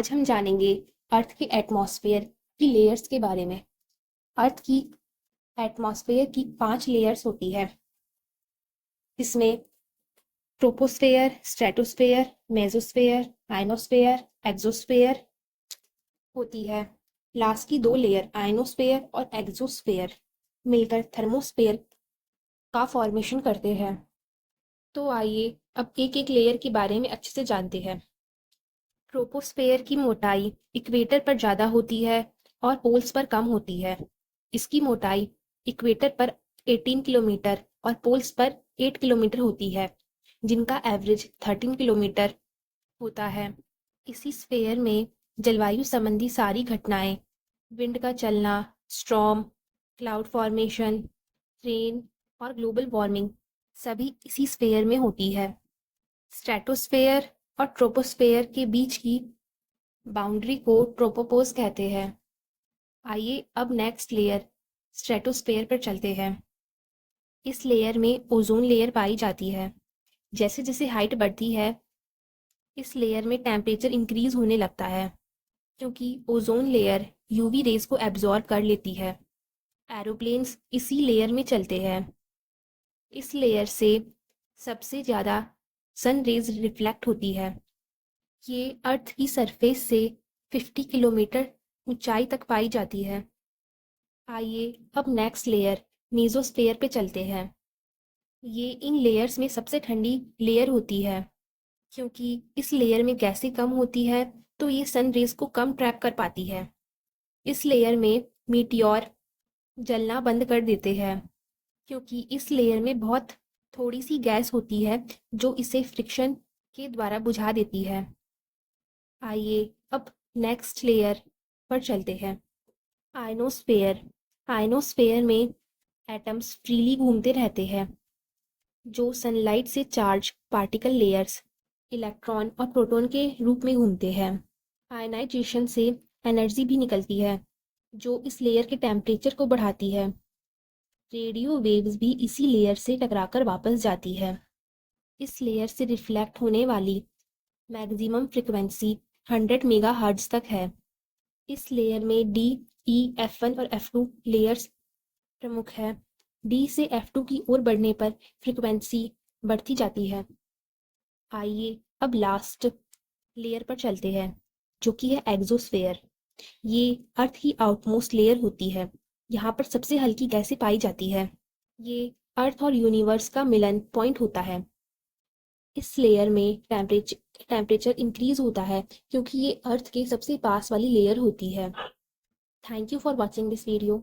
आज हम जानेंगे अर्थ के एटमॉस्फेयर की लेयर्स के बारे में। अर्थ की एटमॉस्फेयर की 5 लेयर्स होती है। इसमें troposphere, stratosphere, mesosphere, ionosphere, exosphere होती है। लास्ट की 2 लेयर आयनोस्फेयर और एक्सोस्फेयर मिलकर थर्मोस्फेयर का फॉर्मेशन करते हैं। तो आइए अब एक एक लेयर के बारे में अच्छे से जानते हैं। ट्रोपोस्फेयर की मोटाई इक्वेटर पर ज़्यादा होती है और पोल्स पर कम होती है। इसकी मोटाई इक्वेटर पर 18 किलोमीटर और पोल्स पर 8 किलोमीटर होती है, जिनका एवरेज 13 किलोमीटर होता है। इसी स्फेयर में जलवायु संबंधी सारी घटनाएं, विंड का चलना, स्टॉर्म, क्लाउड फॉर्मेशन, रेन और ग्लोबल वार्मिंग सभी इसी स्फेयर में होती है। स्ट्रेटोस्फेयर और ट्रोपोस्फेयर के बीच की बाउंड्री को ट्रोपोपोज कहते हैं। आइए अब नेक्स्ट लेयर स्ट्रेटोस्फेयर पर चलते हैं। इस लेयर में ओजोन लेयर पाई जाती है। जैसे जैसे हाइट बढ़ती है, इस लेयर में टेम्परेचर इंक्रीज होने लगता है, क्योंकि ओजोन लेयर यूवी रेज को एब्जॉर्ब कर लेती है। एरोप्लेन्स इसी लेयर में चलते हैं। इस लेयर से सबसे ज़्यादा सन रेज रिफ्लेक्ट होती है। ये अर्थ की सरफेस से 50 किलोमीटर ऊंचाई तक पाई जाती है। आइए अब नेक्स्ट लेयर मेसोस्फेयर पे चलते हैं। ये इन लेयर्स में सबसे ठंडी लेयर होती है, क्योंकि इस लेयर में गैसें कम होती है, तो ये सन रेज को कम ट्रैप कर पाती है। इस लेयर में मीटियोर जलना बंद कर देते हैं, क्योंकि इस लेयर में बहुत थोड़ी सी गैस होती है जो इसे फ्रिक्शन के द्वारा बुझा देती है। आइए अब नेक्स्ट लेयर पर चलते हैं। आयनोस्फेयर। आयनोस्फेयर में एटम्स फ्रीली घूमते रहते हैं, जो सनलाइट से चार्ज पार्टिकल लेयर्स इलेक्ट्रॉन और प्रोटॉन के रूप में घूमते हैं। आयनाइजेशन से एनर्जी भी निकलती है, जो इस लेयर के टेम्परेचर को बढ़ाती है। रेडियो वेव्स भी इसी लेयर से टकराकर वापस जाती है। इस लेयर से रिफ्लेक्ट होने वाली मैक्सिमम फ्रिक्वेंसी 100 मेगाहर्ट्ज तक है। इस लेयर में डी, ई, F1 और F2 लेयर्स प्रमुख है। डी से F2 की ओर बढ़ने पर फ्रिक्वेंसी बढ़ती जाती है। आइए अब लास्ट लेयर पर चलते हैं, जो कि है एक्सोस्फेयर। ये अर्थ की आउटमोस्ट लेयर होती है। यहाँ पर सबसे हल्की गैसें पाई जाती है। ये अर्थ और यूनिवर्स का मिलन पॉइंट होता है। इस लेयर में टेम्परेचर इंक्रीज होता है, क्योंकि ये अर्थ के सबसे पास वाली लेयर होती है। Thank you for watching this video.